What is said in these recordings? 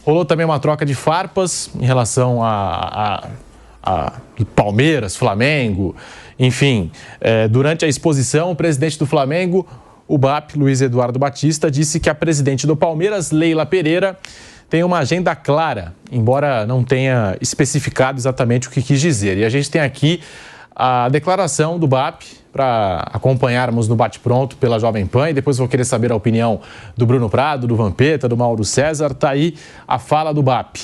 Rolou também uma troca de farpas em relação a Palmeiras, Flamengo, enfim. Durante a exposição, o presidente do Flamengo, o BAP, Luiz Eduardo Batista, disse que a presidente do Palmeiras, Leila Pereira, tem uma agenda clara, embora não tenha especificado exatamente o que quis dizer. E a gente tem aqui a declaração do BAP para acompanharmos no Bate-Pronto pela Jovem Pan, e depois vou querer saber a opinião do Bruno Prado, do Vampeta, do Mauro César. Está aí a fala do BAP.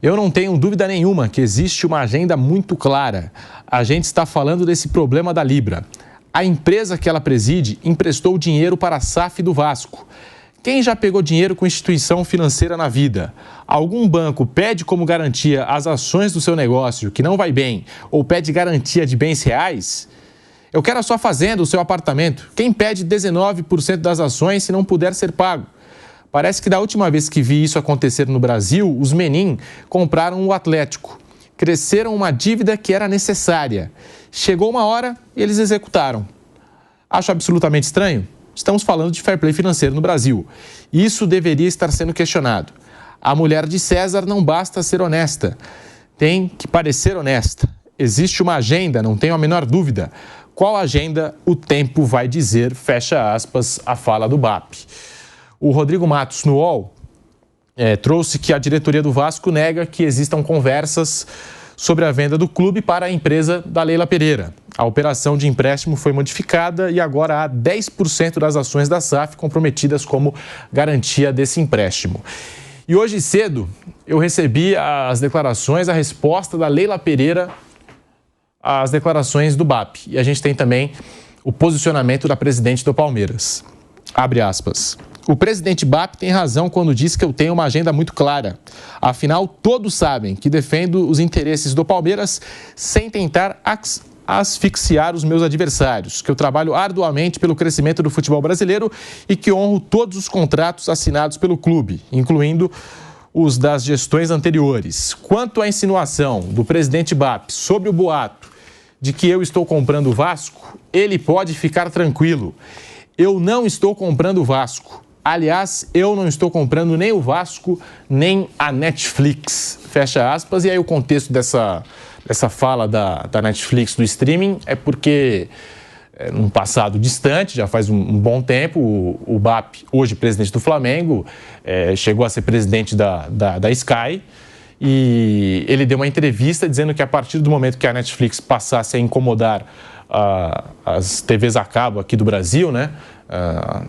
Eu não tenho dúvida nenhuma que existe uma agenda muito clara. A gente está falando desse problema da Libra. A empresa que ela preside emprestou dinheiro para a SAF do Vasco. Quem já pegou dinheiro com instituição financeira na vida? Algum banco pede como garantia as ações do seu negócio que não vai bem ou pede garantia de bens reais? Eu quero a sua fazenda, o seu apartamento. Quem pede 19% das ações se não puder ser pago? Parece que da última vez que vi isso acontecer no Brasil, os Menin compraram o Atlético. Cresceram uma dívida que era necessária. Chegou uma hora e eles executaram. Acho absolutamente estranho. Estamos falando de fair play financeiro no Brasil. Isso deveria estar sendo questionado. A mulher de César não basta ser honesta. Tem que parecer honesta. Existe uma agenda, não tenho a menor dúvida. Qual agenda? O tempo vai dizer, fecha aspas, a fala do BAP. O Rodrigo Matos, no UOL, trouxe que a diretoria do Vasco nega que existam conversas sobre a venda do clube para a empresa da Leila Pereira. A operação de empréstimo foi modificada e agora há 10% das ações da SAF comprometidas como garantia desse empréstimo. E hoje cedo eu recebi as declarações, a resposta da Leila Pereira às declarações do BAP. E a gente tem também o posicionamento da presidente do Palmeiras. Abre aspas. O presidente BAP tem razão quando diz que eu tenho uma agenda muito clara. Afinal, todos sabem que defendo os interesses do Palmeiras sem tentar asfixiar os meus adversários, que eu trabalho arduamente pelo crescimento do futebol brasileiro e que honro todos os contratos assinados pelo clube, incluindo os das gestões anteriores. Quanto à insinuação do presidente BAP sobre o boato de que eu estou comprando o Vasco, ele pode ficar tranquilo. Eu não estou comprando o Vasco. Aliás, eu não estou comprando nem o Vasco, nem a Netflix. Fecha aspas. E aí o contexto dessa fala da Netflix, do streaming, é porque num passado distante, já faz um bom tempo, o BAP, hoje presidente do Flamengo, chegou a ser presidente da Sky, e ele deu uma entrevista dizendo que a partir do momento que a Netflix passasse a incomodar as TVs a cabo aqui do Brasil, né?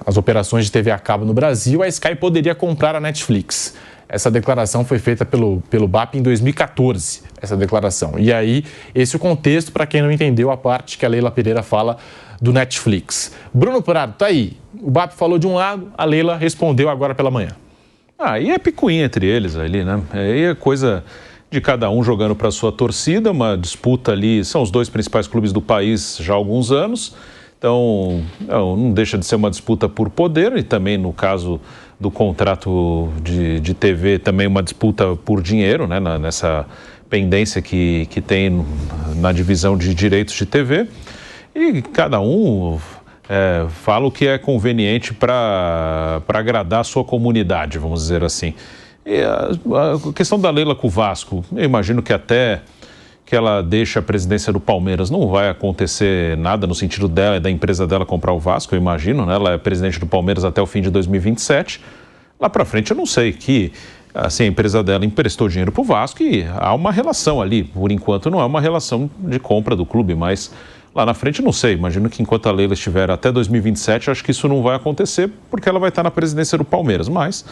As operações de TV a cabo no Brasil, a Sky poderia comprar a Netflix. Essa declaração foi feita pelo BAP em 2014, essa declaração. E aí, esse é o contexto, para quem não entendeu a parte que a Leila Pereira fala do Netflix. Bruno Prado, tá aí. O BAP falou de um lado, a Leila respondeu agora pela manhã. E é picuinha entre eles ali, né? Aí é coisa de cada um jogando para sua torcida, uma disputa ali, são os dois principais clubes do país já há alguns anos. Então, não deixa de ser uma disputa por poder, e também no caso do contrato de TV, também uma disputa por dinheiro, né, nessa pendência que tem na divisão de direitos de TV. E cada um fala o que é conveniente para agradar a sua comunidade, vamos dizer assim. E a questão da Leila com o Vasco, eu imagino que até que ela deixa a presidência do Palmeiras, não vai acontecer nada no sentido dela, da empresa dela comprar o Vasco, eu imagino, né? Ela é presidente do Palmeiras até o fim de 2027. Lá para frente eu não sei, que assim, a empresa dela emprestou dinheiro para o Vasco e há uma relação ali. Por enquanto não é uma relação de compra do clube, mas lá na frente eu não sei. Imagino que enquanto a Leila estiver até 2027, eu acho que isso não vai acontecer, porque ela vai estar na presidência do Palmeiras. Mas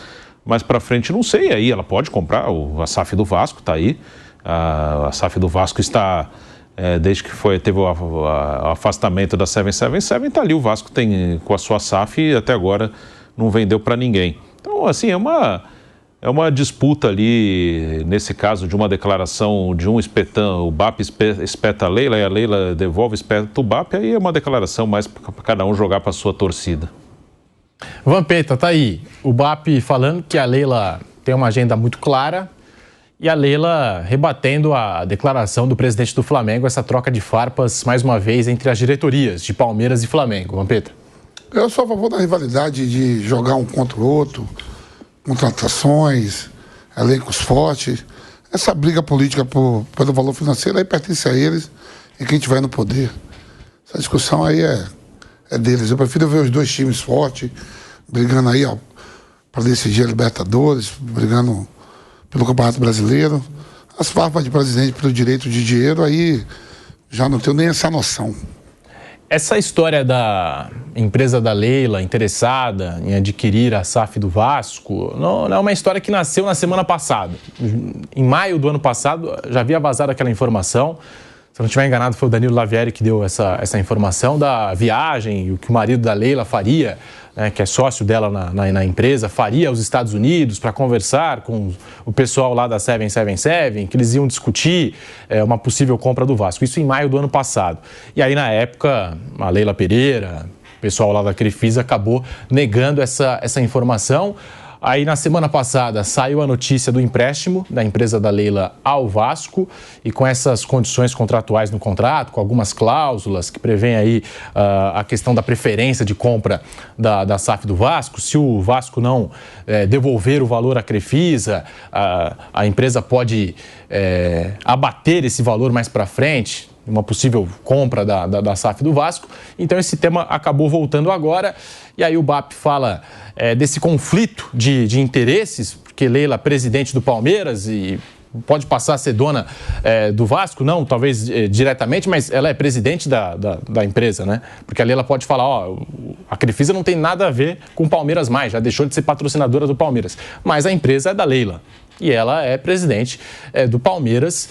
mais para frente não sei, aí ela pode comprar a SAF do Vasco, tá aí. A SAF do Vasco está, desde que teve o afastamento da 777, está ali, o Vasco tem com a sua SAF e até agora não vendeu para ninguém. Então, assim, é uma disputa ali, nesse caso, de uma declaração de um espetão, o BAP espeta a Leila e a Leila devolve, espeta o BAP, aí é uma declaração mais para cada um jogar para a sua torcida. Vampeta, tá aí, o BAP falando que a Leila tem uma agenda muito clara, e a Leila rebatendo a declaração do presidente do Flamengo, essa troca de farpas, mais uma vez, entre as diretorias de Palmeiras e Flamengo. Vampeta. Eu sou a favor da rivalidade de jogar um contra o outro, contratações, elencos fortes. Essa briga política pelo valor financeiro aí pertence a eles e quem tiver no poder. Essa discussão aí é deles. Eu prefiro ver os dois times fortes, brigando aí para decidir a Libertadores, brigando pelo Campeonato Brasileiro. As farpas de presidente pelo direito de dinheiro, aí já não tenho nem essa noção. Essa história da empresa da Leila interessada em adquirir a SAF do Vasco não é uma história que nasceu na semana passada. Em maio do ano passado já havia vazado aquela informação. Se eu não estiver enganado, foi o Danilo Lavieri que deu essa informação da viagem, o que o marido da Leila faria, né, que é sócio dela na empresa, faria aos Estados Unidos para conversar com o pessoal lá da 777, que eles iam discutir uma possível compra do Vasco. Isso em maio do ano passado. E aí, na época, a Leila Pereira, o pessoal lá da Crefisa, acabou negando essa informação. Aí, na semana passada, saiu a notícia do empréstimo da empresa da Leila ao Vasco e com essas condições contratuais no contrato, com algumas cláusulas que prevêem aí a questão da preferência de compra da SAF do Vasco. Se o Vasco não devolver o valor à Crefisa, a empresa pode abater esse valor mais para frente, uma possível compra da SAF do Vasco. Então, esse tema acabou voltando agora. E aí o BAP fala desse conflito de interesses, porque Leila, presidente do Palmeiras, e pode passar a ser dona do Vasco, não, talvez diretamente, mas ela é presidente da empresa, né? Porque a Leila pode falar, a Crefisa não tem nada a ver com o Palmeiras mais, já deixou de ser patrocinadora do Palmeiras. Mas a empresa é da Leila e ela é presidente do Palmeiras.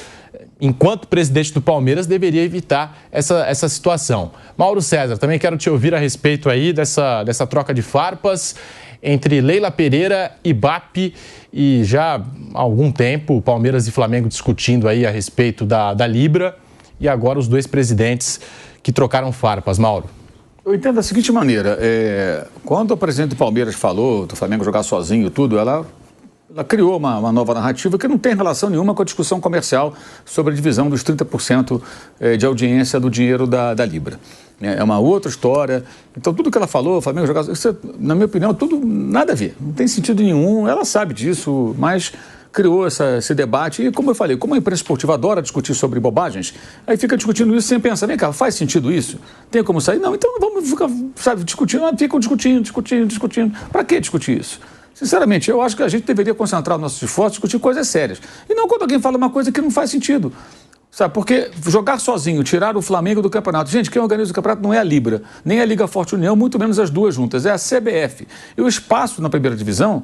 Enquanto presidente do Palmeiras, deveria evitar essa situação. Mauro César, também quero te ouvir a respeito aí dessa troca de farpas entre Leila Pereira e BAP, e já há algum tempo Palmeiras e Flamengo discutindo aí a respeito da Libra, e agora os dois presidentes que trocaram farpas. Mauro. Eu entendo da seguinte maneira, quando o presidente do Palmeiras falou do Flamengo jogar sozinho e tudo, ela criou uma nova narrativa que não tem relação nenhuma com a discussão comercial sobre a divisão dos 30% de audiência do dinheiro da Libra. É uma outra história. Então, tudo que ela falou, o Flamengo jogar... Isso, na minha opinião, tudo nada a ver. Não tem sentido nenhum. Ela sabe disso, mas criou esse debate. E, como eu falei, como a imprensa esportiva adora discutir sobre bobagens, aí fica discutindo isso sem pensar, vem cá, faz sentido isso? Tem como sair? Não, então vamos ficar, discutindo. Ficam discutindo. Para que discutir isso? Sinceramente, eu acho que a gente deveria concentrar nossos esforços em discutir coisas sérias. E não quando alguém fala uma coisa que não faz sentido. Sabe, porque jogar sozinho, tirar o Flamengo do campeonato. Gente, quem organiza o campeonato não é a Libra, nem a Liga Forte União, muito menos as duas juntas, é a CBF. E o espaço na primeira divisão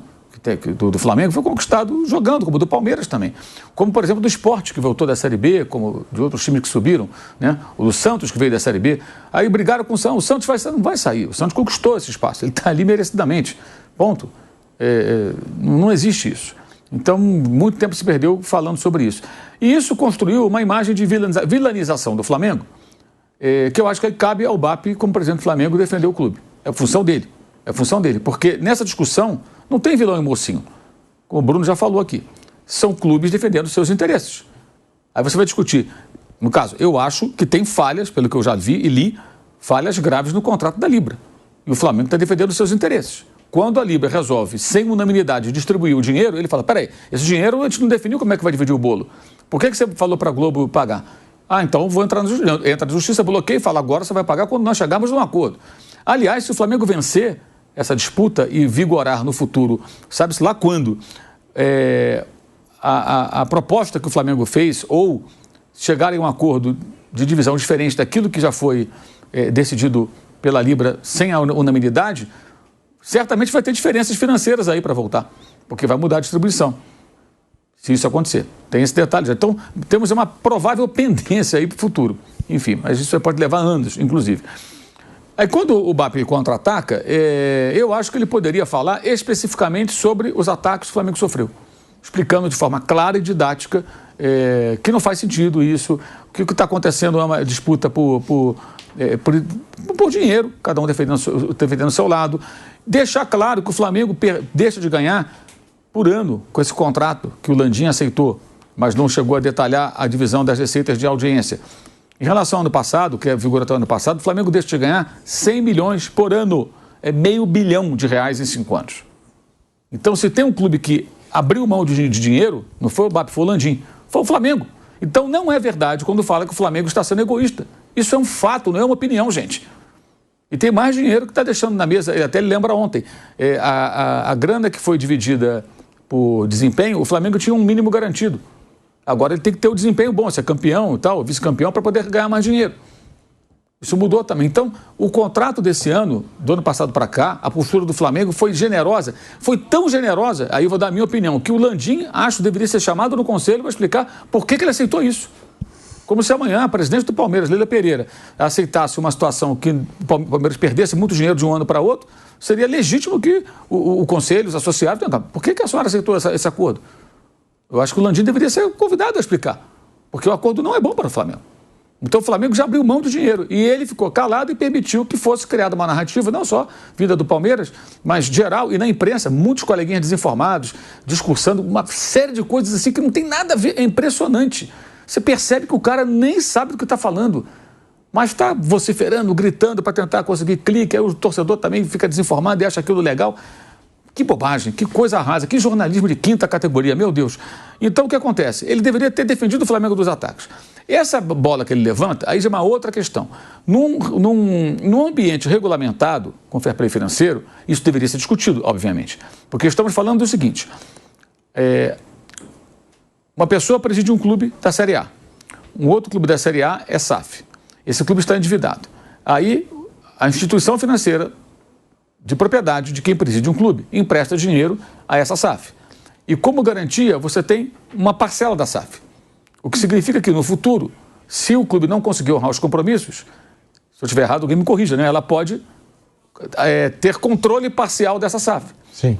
do Flamengo foi conquistado jogando, como o do Palmeiras também. Como, por exemplo, do Sport, que voltou da Série B, como de outros times que subiram, né? O do Santos, que veio da Série B. Aí brigaram com o Santos. O Santos não vai sair. O Santos conquistou esse espaço. Ele está ali merecidamente. Ponto. Não existe isso. Então, muito tempo se perdeu falando sobre isso. E isso construiu uma imagem de vilanização do Flamengo, que eu acho que cabe ao BAP, como presidente do Flamengo, defender o clube. É a função dele. Porque nessa discussão não tem vilão e mocinho. Como o Bruno já falou aqui. São clubes defendendo seus interesses. Aí você vai discutir. No caso, eu acho que tem falhas, pelo que eu já vi e li, falhas graves no contrato da Libra. E o Flamengo está defendendo seus interesses. Quando a Libra resolve, sem unanimidade, distribuir o dinheiro, ele fala, peraí, esse dinheiro a gente não definiu como é que vai dividir o bolo. Por que você falou para a Globo pagar? Então vou entrar na justiça. Entra na justiça, bloqueia e fala, agora você vai pagar quando nós chegarmos num acordo. Aliás, se o Flamengo vencer essa disputa e vigorar no futuro, sabe-se lá quando, a proposta que o Flamengo fez, ou chegar em um acordo de divisão diferente daquilo que já foi decidido pela Libra sem a unanimidade, certamente vai ter diferenças financeiras aí para voltar, porque vai mudar a distribuição, se isso acontecer. Tem esse detalhe. Então, temos uma provável pendência aí para o futuro. Enfim, mas isso pode levar anos, inclusive. Aí, quando o BAP contra-ataca, eu acho que ele poderia falar especificamente sobre os ataques que o Flamengo sofreu, explicando de forma clara e didática que não faz sentido isso, que o que está acontecendo é uma disputa por dinheiro, cada um defendendo o seu lado. Deixar claro que o Flamengo deixa de ganhar por ano com esse contrato que o Landim aceitou, mas não chegou a detalhar a divisão das receitas de audiência. Em relação ao ano passado, que é vigor até o ano passado, o Flamengo deixa de ganhar 100 milhões por ano. É R$500 milhão em 5 anos. Então, se tem um clube que abriu mão de dinheiro, não foi o BAP, foi o Landim, foi o Flamengo. Então não é verdade quando fala que o Flamengo está sendo egoísta. Isso é um fato, não é uma opinião, gente. E tem mais dinheiro que está deixando na mesa, até ele lembra ontem, a grana que foi dividida por desempenho, o Flamengo tinha um mínimo garantido. Agora ele tem que ter o desempenho bom, se é campeão e tal, vice-campeão, para poder ganhar mais dinheiro. Isso mudou também. Então, o contrato desse ano, do ano passado para cá, a postura do Flamengo foi generosa. Foi tão generosa, aí eu vou dar a minha opinião, que o Landim, acho, deveria ser chamado no conselho para explicar por que ele aceitou isso. Como se amanhã a presidente do Palmeiras, Leila Pereira, aceitasse uma situação que o Palmeiras perdesse muito dinheiro de um ano para outro, seria legítimo que o conselho, os associados, perguntassem, por que a senhora aceitou esse acordo? Eu acho que o Landim deveria ser convidado a explicar, porque o acordo não é bom para o Flamengo. Então o Flamengo já abriu mão do dinheiro e ele ficou calado e permitiu que fosse criada uma narrativa, não só vida do Palmeiras, mas geral e na imprensa, muitos coleguinhas desinformados, discursando uma série de coisas assim que não tem nada a ver, é impressionante. Você percebe que o cara nem sabe do que está falando, mas está vociferando, gritando para tentar conseguir clique, aí o torcedor também fica desinformado e acha aquilo legal. Que bobagem, que coisa rasa, que jornalismo de quinta categoria, meu Deus. Então o que acontece? Ele deveria ter defendido o Flamengo dos ataques. Essa bola que ele levanta, aí já é uma outra questão. Num ambiente regulamentado, com fair play financeiro, isso deveria ser discutido, obviamente. Porque estamos falando do seguinte, uma pessoa preside um clube da Série A, um outro clube da Série A é SAF. Esse clube está endividado. Aí a instituição financeira de propriedade de quem preside um clube empresta dinheiro a essa SAF. E como garantia, você tem uma parcela da SAF. O que significa que no futuro, se o clube não conseguir honrar os compromissos, se eu estiver errado, alguém me corrija, né? Ela pode ter controle parcial dessa SAF. Sim.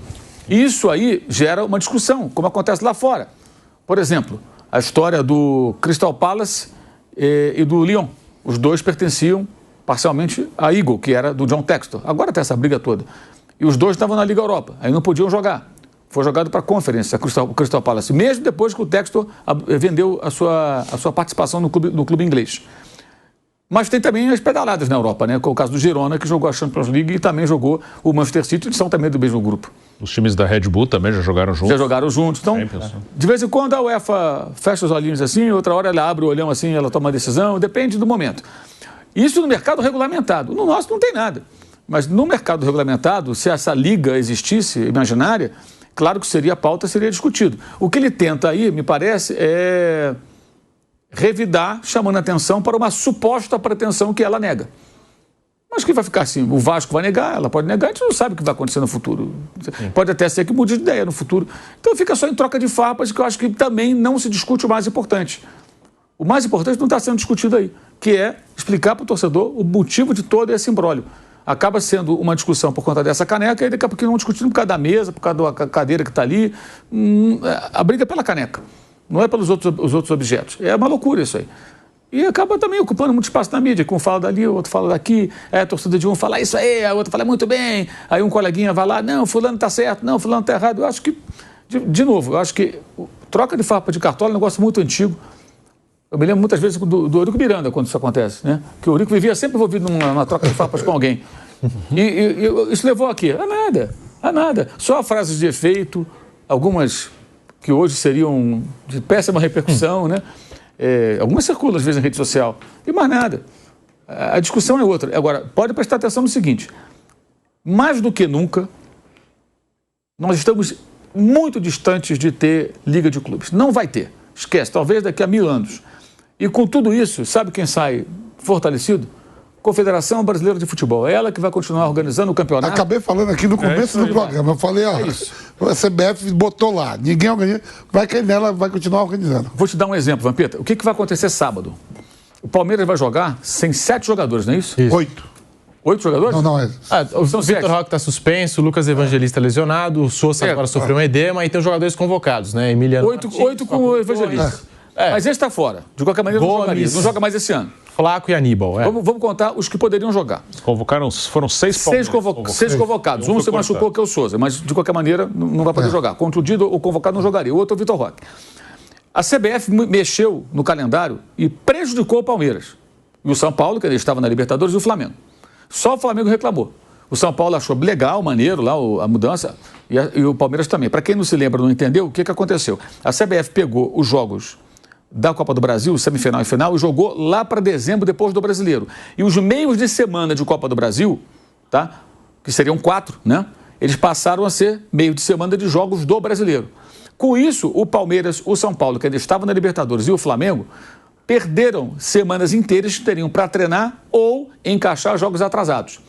Isso aí gera uma discussão, como acontece lá fora. Por exemplo, a história do Crystal Palace e do Lyon. Os dois pertenciam parcialmente a Eagle, que era do John Textor. Agora tem essa briga toda. E os dois estavam na Liga Europa, aí não podiam jogar. Foi jogado para a Conference, o Crystal Palace, mesmo depois que o Textor vendeu a sua participação no clube inglês. Mas tem também as pedaladas na Europa, né? Com o caso do Girona, que jogou a Champions League e também jogou o Manchester City, eles são também do mesmo grupo. Os times da Red Bull também já jogaram juntos? Já jogaram juntos. Então, de vez em quando a UEFA fecha os olhinhos assim, outra hora ela abre o olhão assim, ela toma uma decisão, depende do momento. Isso no mercado regulamentado. No nosso não tem nada. Mas no mercado regulamentado, se essa liga existisse, imaginária, claro que seria pauta, seria discutido. O que ele tenta aí, me parece, é revidar, chamando a atenção para uma suposta pretensão que ela nega. Mas que vai ficar assim, o Vasco vai negar, ela pode negar, a gente não sabe o que vai acontecer no futuro. Sim. Pode até ser que mude de ideia no futuro. Então fica só em troca de farpas, que eu acho que também não se discute o mais importante. O mais importante não está sendo discutido aí, que é explicar para o torcedor o motivo de todo esse imbróglio. Acaba sendo uma discussão por conta dessa caneca e daqui a pouquinho não discutindo por causa da mesa, por causa da cadeira que está ali. A briga é pela caneca, não é pelos outros objetos. É uma loucura isso aí. E acaba também ocupando muito espaço na mídia, que um fala dali, o outro fala daqui, a torcida de um fala isso aí, a outra fala muito bem, aí um coleguinha vai lá, não, fulano está certo, não, fulano está errado. Eu acho que, de novo, eu acho que troca de farpa de cartola é um negócio muito antigo. Eu me lembro muitas vezes do Eurico Miranda, quando isso acontece, né? Que o Eurico vivia sempre envolvido numa troca de farpas com alguém. E isso levou aqui? A nada. Só frases de efeito, algumas que hoje seriam de péssima repercussão, né? Algumas circulam às vezes em rede social, e mais nada. A discussão é outra. Agora, pode prestar atenção no seguinte, mais do que nunca, nós estamos muito distantes de ter Liga de Clubes. Não vai ter. Esquece, talvez daqui a 1000 anos. E com tudo isso, sabe quem sai fortalecido? Confederação Brasileira de Futebol. É ela que vai continuar organizando o campeonato. Acabei falando aqui no começo do programa. Eu falei, ó, a CBF botou lá, ninguém organiza, vai cair nela, vai continuar organizando. Vou te dar um exemplo, Vampeta. O que vai acontecer sábado? O Palmeiras vai jogar sem 7 jogadores, não é isso? 8. 8 jogadores? Não, é. O Vitor Roque está suspenso, o Lucas Evangelista lesionado, o Sousa agora sofreu um edema e tem os jogadores convocados, né? Emiliano. 8 com o Evangelista. Mas esse está fora. De qualquer maneira, não joga mais esse ano. Flaco e Aníbal. Vamos contar os que poderiam jogar. Foram 6 seis convocados. Um se machucou, que é o Sousa, mas de qualquer maneira não vai poder jogar. Contundido ou convocado não jogaria. O outro é o Vitor Roque. A CBF mexeu no calendário e prejudicou o Palmeiras. E o São Paulo, que ele estava na Libertadores, e o Flamengo. Só o Flamengo reclamou. O São Paulo achou legal, maneiro lá a mudança, e o Palmeiras também. Para quem não se lembra, não entendeu, o que aconteceu? A CBF pegou os jogos da Copa do Brasil, semifinal e final, e jogou lá para dezembro, depois do Brasileiro. E os meios de semana de Copa do Brasil, tá? Que seriam 4, né? Eles passaram a ser meio de semana de jogos do Brasileiro. Com isso, o Palmeiras, o São Paulo, que ainda estavam na Libertadores, e o Flamengo, perderam semanas inteiras que teriam para treinar ou encaixar jogos atrasados.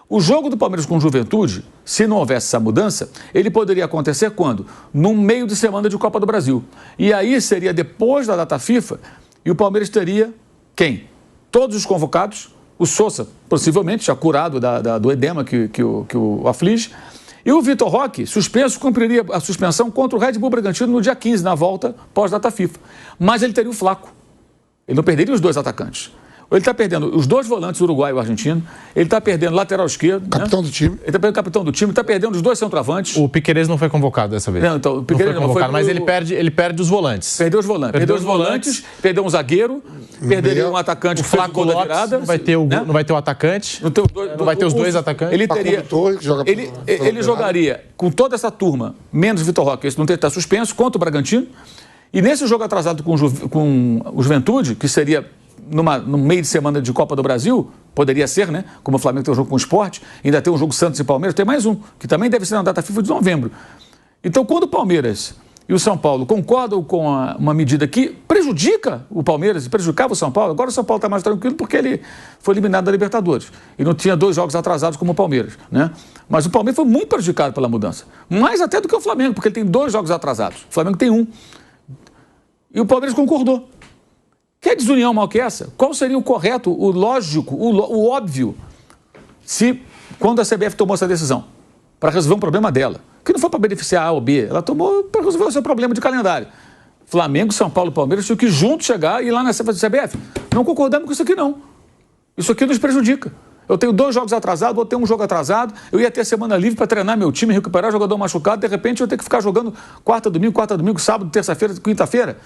O jogo do Palmeiras com Juventude, se não houvesse essa mudança, ele poderia acontecer quando? No meio de semana de Copa do Brasil. E aí seria depois da data FIFA e o Palmeiras teria quem? Todos os convocados, o Sousa, possivelmente, já curado do edema que o aflige, e o Vitor Roque, suspenso, cumpriria a suspensão contra o Red Bull Bragantino no dia 15, na volta pós-data FIFA. Mas ele teria o Flaco. Ele não perderia os 2 atacantes. Ele está perdendo os 2 volantes, o uruguaio e o argentino. Ele está perdendo lateral esquerdo. Capitão do time. Ele está perdendo o capitão do time. Está perdendo os 2 centroavantes. O Piquerez não foi convocado dessa vez. Não, então, o Piquerez não foi convocado, mas ele perde os volantes. Perdeu os volantes, perdeu um zagueiro, perderia um atacante. O Flaco Lopes, não vai ter o atacante. Não vai ter os 2 atacantes. Ele jogaria com toda essa turma, menos Vitor Roque, esse não está suspenso, contra o Bragantino. E nesse jogo atrasado com o Juventude, que seria no meio de semana de Copa do Brasil, poderia ser, né? Como o Flamengo tem um jogo com o Sport, ainda tem um jogo Santos e Palmeiras, tem mais um, que também deve ser na data FIFA de novembro. Então, quando o Palmeiras e o São Paulo concordam com uma medida que prejudica o Palmeiras e prejudicava o São Paulo, agora o São Paulo está mais tranquilo porque ele foi eliminado da Libertadores e não tinha 2 jogos atrasados como o Palmeiras, né? Mas o Palmeiras foi muito prejudicado pela mudança, mais até do que o Flamengo, porque ele tem 2 jogos atrasados, o Flamengo tem 1. E o Palmeiras concordou. Que desunião mal que essa? Qual seria o correto, o lógico, o óbvio, quando a CBF tomou essa decisão? Para resolver um problema dela. Que não foi para beneficiar A ou B, ela tomou para resolver o seu problema de calendário. Flamengo, São Paulo e Palmeiras tinham que juntos chegar e ir lá na CBF. Não concordamos com isso aqui, não. Isso aqui nos prejudica. Eu tenho 2 jogos atrasados, vou ter um jogo atrasado, eu ia ter semana livre para treinar meu time, recuperar jogador machucado, de repente eu vou ter que ficar jogando quarta, domingo, sábado, terça-feira, quinta-feira.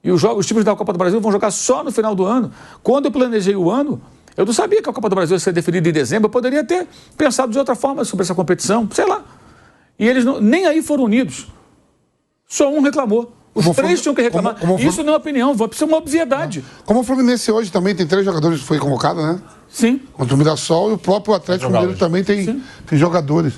E os times da Copa do Brasil vão jogar só no final do ano. Quando eu planejei o ano, eu não sabia que a Copa do Brasil ia ser definida em dezembro, eu poderia ter pensado de outra forma sobre essa competição, sei lá. E eles nem aí foram unidos. Só um reclamou. Os 3 tinham que reclamar. Isso não é opinião, isso é uma obviedade. Como o Fluminense hoje também tem 3 jogadores que foi convocado, né? Sim. Contra o Mirassol e o próprio Atlético Mineiro também tem jogadores.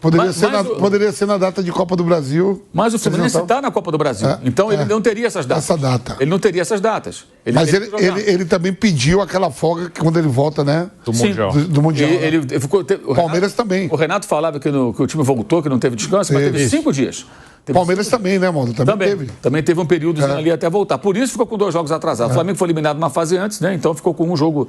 Poderia ser na data de Copa do Brasil. Mas o Fluminense está na Copa do Brasil. Então ele não teria essas datas. Essa data. Ele não teria essas datas. Mas ele também pediu aquela folga que quando ele volta, né? Do Mundial. Do Mundial. O Palmeiras também. O Renato falava que o time voltou, que não teve descanso, mas teve 5 dias. Palmeiras também, né, Maldo? Também teve um período ali até voltar. Por isso ficou com 2 jogos atrasados. O Flamengo foi eliminado uma fase antes, né? Então ficou com um jogo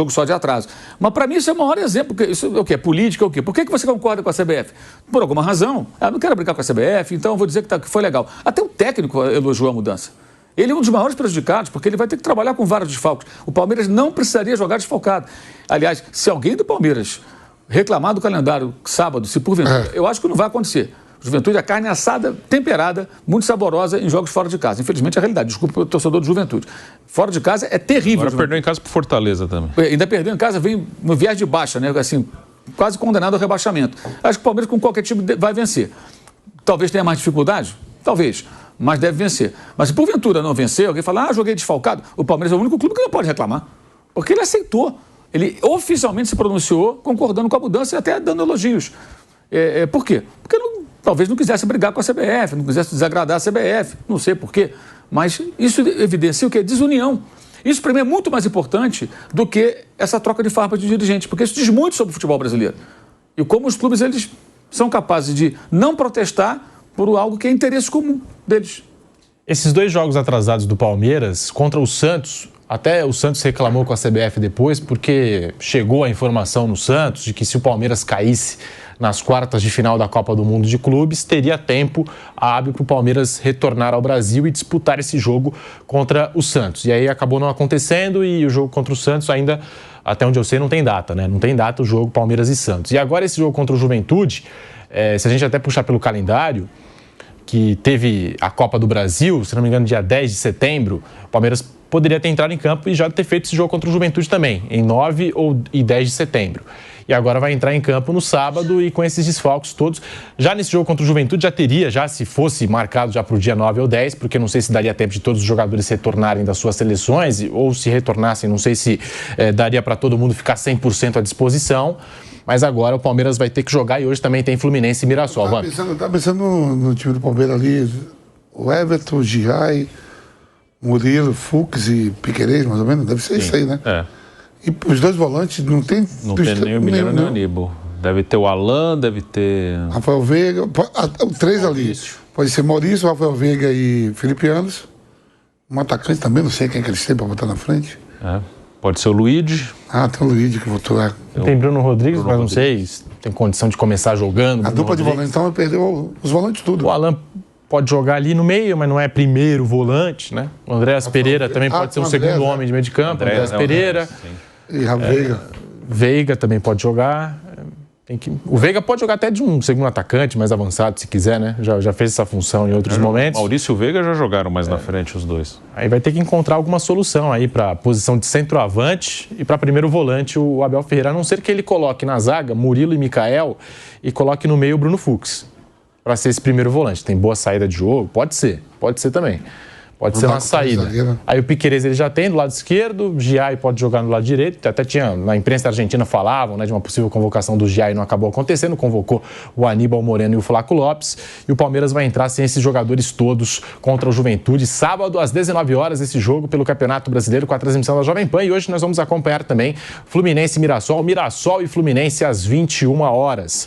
só de atraso. Mas para mim isso é o maior exemplo. Isso é o quê? Política é o quê? Por que você concorda com a CBF? Por alguma razão. Não quero brincar com a CBF, então eu vou dizer que foi legal. Até o técnico elogiou a mudança. Ele é um dos maiores prejudicados, porque ele vai ter que trabalhar com vários desfalques. O Palmeiras não precisaria jogar desfalcado. Aliás, se alguém do Palmeiras reclamar do calendário sábado, se porventura, eu acho que não vai acontecer. Juventude é carne assada, temperada, muito saborosa em jogos fora de casa. Infelizmente é a realidade. Desculpa o torcedor de Juventude. Fora de casa é terrível. Agora perdeu em casa pro Fortaleza também. Ainda perdeu em casa, vem no viés de baixa, né? Assim, quase condenado ao rebaixamento. Acho que o Palmeiras com qualquer time vai vencer. Talvez tenha mais dificuldade? Talvez. Mas deve vencer. Mas se porventura não vencer, alguém fala, joguei desfalcado. O Palmeiras é o único clube que não pode reclamar. Porque ele aceitou. Ele oficialmente se pronunciou concordando com a mudança e até dando elogios. Por quê? Porque talvez não quisesse brigar com a CBF, não quisesse desagradar a CBF, não sei por quê, mas isso evidencia o quê? Desunião. Isso para mim é muito mais importante do que essa troca de farpas de dirigentes, porque isso diz muito sobre o futebol brasileiro. E como os clubes eles são capazes de não protestar por algo que é interesse comum deles. Esses 2 jogos atrasados do Palmeiras contra o Santos, até o Santos reclamou com a CBF depois, porque chegou a informação no Santos de que se o Palmeiras caísse nas quartas de final da Copa do Mundo de Clubes, teria tempo hábil para o Palmeiras retornar ao Brasil e disputar esse jogo contra o Santos. E aí acabou não acontecendo e o jogo contra o Santos ainda, até onde eu sei, não tem data, né? Não tem data o jogo Palmeiras e Santos. E agora esse jogo contra o Juventude, se a gente até puxar pelo calendário, que teve a Copa do Brasil, se não me engano, dia 10 de setembro, o Palmeiras poderia ter entrado em campo e já ter feito esse jogo contra o Juventude também, em 9 e 10 de setembro. E agora vai entrar em campo no sábado e com esses desfalques todos. Já nesse jogo contra o Juventude já teria, se fosse marcado já para o dia 9 ou 10, porque não sei se daria tempo de todos os jogadores retornarem das suas seleções, ou se retornassem, não sei se daria para todo mundo ficar 100% à disposição. Mas agora o Palmeiras vai ter que jogar e hoje também tem Fluminense e Mirassol. Tá pensando no time do Palmeiras ali, o Everton, o Giai, Murilo, Fux e Piquerez, mais ou menos, deve ser isso aí, né? E os dois volantes não tem... Não tem nem o Mineiro nem o Aníbal. Deve ter o Alan, deve ter... Rafael Veiga, três ali. Pode ser Maurício, Rafael Veiga e Felipe Anderson. Um atacante também, não sei quem que eles têm para botar na frente. Pode ser o Luigi. Tem o Luigi que votou lá. Tem Bruno Rodrigues, mas não sei se tem condição de começar jogando. A dupla de volantes, então perdeu os volantes tudo. O Alan pode jogar ali no meio, mas não é primeiro volante, né? O Andréas Pereira também pode ser um segundo homem de meio de campo. Andréas Pereira. E a Veiga. Veiga também pode jogar. O Veiga pode jogar até de um segundo atacante mais avançado, se quiser, né? Já fez essa função em outros momentos. Maurício e o Veiga já jogaram mais na frente, os dois. Aí vai ter que encontrar alguma solução aí para a posição de centroavante e para primeiro volante o Abel Ferreira, a não ser que ele coloque na zaga Murilo e Micael e coloque no meio o Bruno Fux, para ser esse primeiro volante. Tem boa saída de jogo? Pode ser também. Pode ser uma saída. Aí o Piquerez ele já tem do lado esquerdo, o Giai pode jogar no lado direito. Até tinha, na imprensa argentina falavam, né, de uma possível convocação do Giai, não acabou acontecendo. Convocou o Aníbal Moreno e o Flaco Lopes. E o Palmeiras vai entrar sem esses jogadores todos contra o Juventude. Sábado, às 19 horas, esse jogo pelo Campeonato Brasileiro com a transmissão da Jovem Pan. E hoje nós vamos acompanhar também Fluminense e Mirassol. Mirassol e Fluminense às 21 horas.